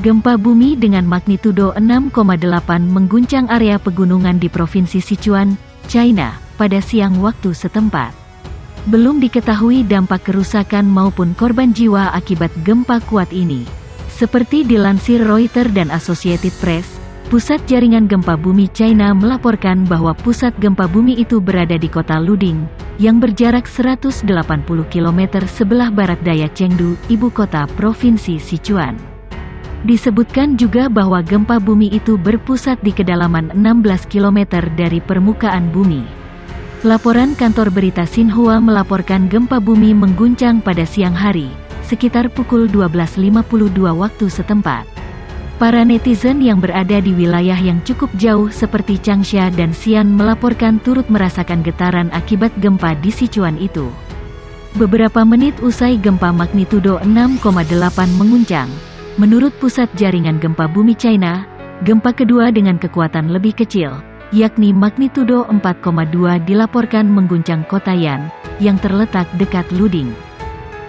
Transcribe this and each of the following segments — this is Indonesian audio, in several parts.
Gempa bumi dengan magnitudo 6,8 mengguncang area pegunungan di Provinsi Sichuan, China, pada siang waktu setempat. Belum diketahui dampak kerusakan maupun korban jiwa akibat gempa kuat ini. Seperti dilansir Reuters dan Associated Press, Pusat Jaringan Gempa Bumi China melaporkan bahwa pusat gempa bumi itu berada di kota Luding, yang berjarak 180 km sebelah barat daya Chengdu, ibu kota Provinsi Sichuan. Disebutkan juga bahwa gempa bumi itu berpusat di kedalaman 16 km dari permukaan bumi. Laporan kantor berita Xinhua melaporkan gempa bumi mengguncang pada siang hari, sekitar pukul 12.52 waktu setempat. Para netizen yang berada di wilayah yang cukup jauh seperti Changsha dan Xi'an melaporkan turut merasakan getaran akibat gempa di Sichuan itu. Beberapa menit usai gempa magnitudo 6,8 menguncang, menurut Pusat Jaringan Gempa Bumi China, gempa kedua dengan kekuatan lebih kecil, yakni magnitudo 4,2 dilaporkan mengguncang kota Yan, yang terletak dekat Luding.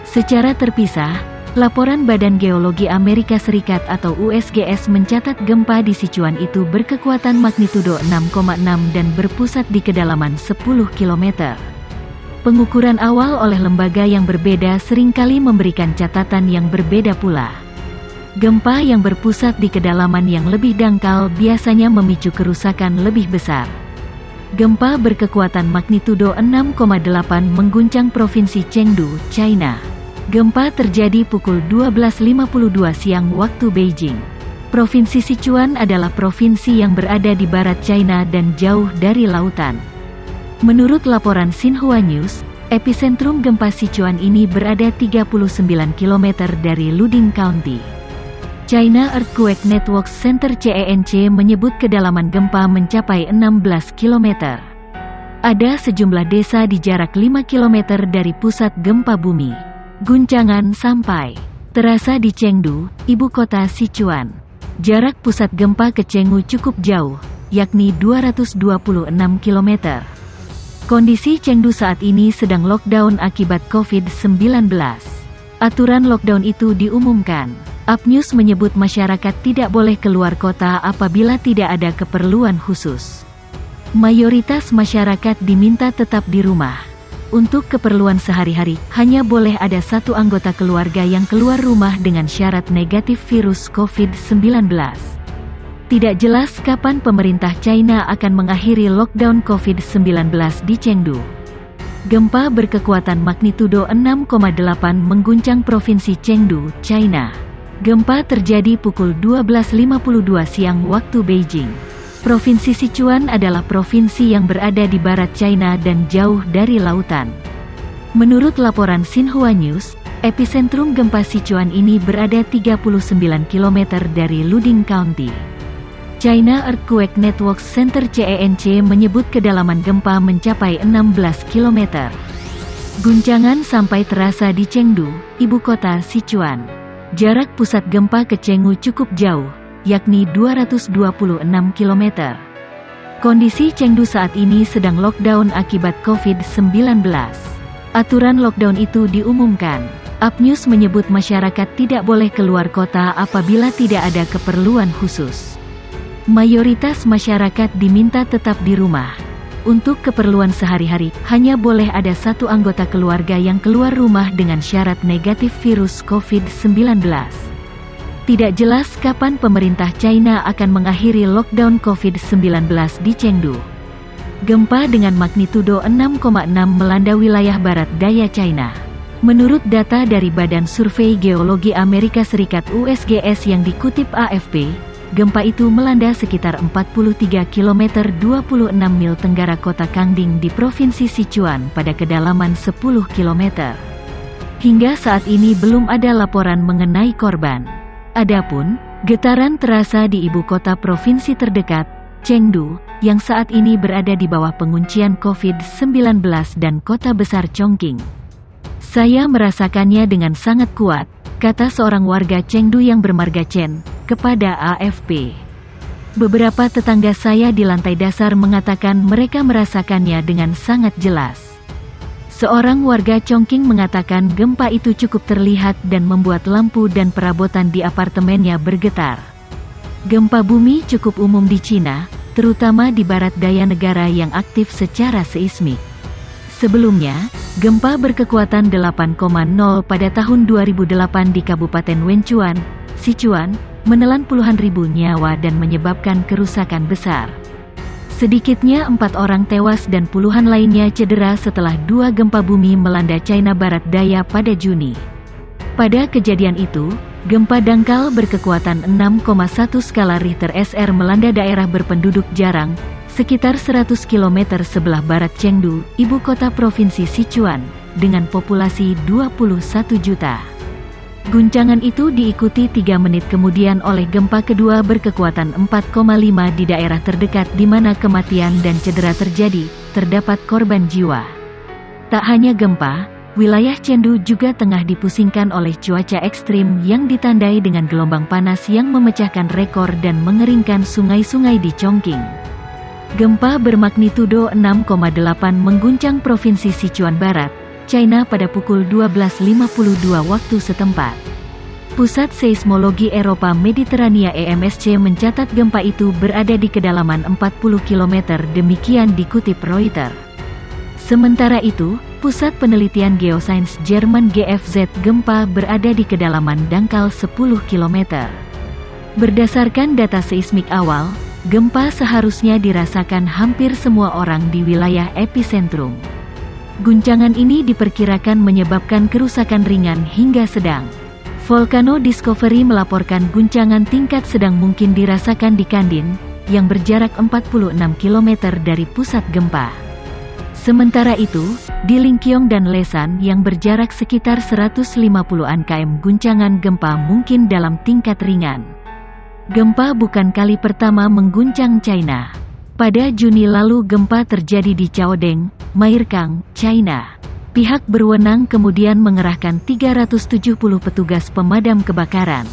Secara terpisah, laporan Badan Geologi Amerika Serikat atau USGS mencatat gempa di Sichuan itu berkekuatan magnitudo 6,6 dan berpusat di kedalaman 10 km. Pengukuran awal oleh lembaga yang berbeda seringkali memberikan catatan yang berbeda pula. Gempa yang berpusat di kedalaman yang lebih dangkal biasanya memicu kerusakan lebih besar. Gempa berkekuatan magnitudo 6,8 mengguncang Provinsi Chengdu, China. Gempa terjadi pukul 12.52 siang waktu Beijing. Provinsi Sichuan adalah provinsi yang berada di barat China dan jauh dari lautan. Menurut laporan Xinhua News, epicentrum gempa Sichuan ini berada 39 km dari Luding County. China Earthquake Network Center (CENC) menyebut kedalaman gempa mencapai 16 km. Ada sejumlah desa di jarak 5 km dari pusat gempa bumi. Guncangan sampai terasa di Chengdu, ibu kota Sichuan. Jarak pusat gempa ke Chengdu cukup jauh, yakni 226 km. Kondisi Chengdu saat ini sedang lockdown akibat COVID-19. Aturan lockdown itu diumumkan. Upnews menyebut masyarakat tidak boleh keluar kota apabila tidak ada keperluan khusus. Mayoritas masyarakat diminta tetap di rumah. Untuk keperluan sehari-hari, hanya boleh ada satu anggota keluarga yang keluar rumah dengan syarat negatif virus COVID-19. Tidak jelas kapan pemerintah China akan mengakhiri lockdown COVID-19 di Chengdu. Gempa berkekuatan magnitudo 6,8 mengguncang Provinsi Chengdu, China. Gempa terjadi pukul 12.52 siang waktu Beijing. Provinsi Sichuan adalah provinsi yang berada di barat China dan jauh dari lautan. Menurut laporan Xinhua News, epicentrum gempa Sichuan ini berada 39 km dari Luding County. China Earthquake Network Center (CENC) menyebut kedalaman gempa mencapai 16 km. Guncangan sampai terasa di Chengdu, ibu kota Sichuan. Jarak pusat gempa ke Chengdu cukup jauh, yakni 226 km. Kondisi Chengdu saat ini sedang lockdown akibat COVID-19. Aturan lockdown itu diumumkan. Upnews menyebut masyarakat tidak boleh keluar kota apabila tidak ada keperluan khusus. Mayoritas masyarakat diminta tetap di rumah. Untuk keperluan sehari-hari, hanya boleh ada satu anggota keluarga yang keluar rumah dengan syarat negatif virus COVID-19. Tidak jelas kapan pemerintah China akan mengakhiri lockdown COVID-19 di Chengdu. Gempa dengan magnitudo 6,6 melanda wilayah barat daya China. Menurut data dari Badan Survei Geologi Amerika Serikat USGS yang dikutip AFP, gempa itu melanda sekitar 43 km 26 mil tenggara kota Kangding di Provinsi Sichuan pada kedalaman 10 km. Hingga saat ini belum ada laporan mengenai korban. Adapun, getaran terasa di ibu kota provinsi terdekat, Chengdu, yang saat ini berada di bawah penguncian COVID-19 dan kota besar Chongqing. Saya merasakannya dengan sangat kuat, kata seorang warga Chengdu yang bermarga Chen, kepada AFP. Beberapa tetangga saya di lantai dasar mengatakan mereka merasakannya dengan sangat jelas. Seorang warga Chongqing mengatakan gempa itu cukup terlihat dan membuat lampu dan perabotan di apartemennya bergetar. Gempa bumi cukup umum di Cina, terutama di barat daya negara yang aktif secara seismik. Sebelumnya, gempa berkekuatan 8,0 pada tahun 2008 di Kabupaten Wenchuan, Sichuan, menelan puluhan ribu nyawa dan menyebabkan kerusakan besar. Sedikitnya 4 orang tewas dan puluhan lainnya cedera setelah 2 gempa bumi melanda China Barat Daya pada Juni. Pada kejadian itu, gempa dangkal berkekuatan 6,1 skala Richter SR melanda daerah berpenduduk jarang, sekitar 100 km sebelah barat Chengdu, ibu kota provinsi Sichuan, dengan populasi 21 juta. Guncangan itu diikuti 3 menit kemudian oleh gempa kedua berkekuatan 4,5 di daerah terdekat di mana kematian dan cedera terjadi, terdapat korban jiwa. Tak hanya gempa, wilayah Chengdu juga tengah dipusingkan oleh cuaca ekstrim yang ditandai dengan gelombang panas yang memecahkan rekor dan mengeringkan sungai-sungai di Chongqing. Gempa bermagnitudo 6,8 mengguncang provinsi Sichuan Barat, China pada pukul 12.52 waktu setempat. Pusat Seismologi Eropa Mediterania EMSC mencatat gempa itu berada di kedalaman 40 km, demikian dikutip Reuters. Sementara itu, Pusat Penelitian Geosains Jerman GFZ gempa berada di kedalaman dangkal 10 km. Berdasarkan data seismik awal, gempa seharusnya dirasakan hampir semua orang di wilayah epicentrum. Guncangan ini diperkirakan menyebabkan kerusakan ringan hingga sedang. Volcano Discovery melaporkan guncangan tingkat sedang mungkin dirasakan di Kandin, yang berjarak 46 km dari pusat gempa. Sementara itu, di Linqiong dan Lesan yang berjarak sekitar 150-an km guncangan gempa mungkin dalam tingkat ringan. Gempa bukan kali pertama mengguncang China. Pada Juni lalu gempa terjadi di Chaodeng, Mairkang, China. Pihak berwenang kemudian mengerahkan 370 petugas pemadam kebakaran.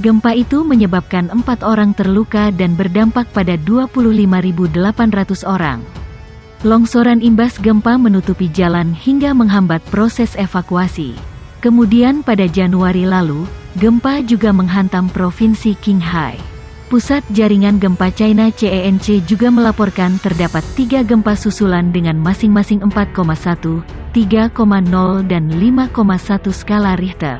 Gempa itu menyebabkan 4 orang terluka dan berdampak pada 25.800 orang. Longsoran imbas gempa menutupi jalan hingga menghambat proses evakuasi. Kemudian pada Januari lalu, gempa juga menghantam provinsi Qinghai. Pusat Jaringan Gempa China CENC juga melaporkan terdapat 3 gempa susulan dengan masing-masing 4,1, 3,0 dan 5,1 skala Richter.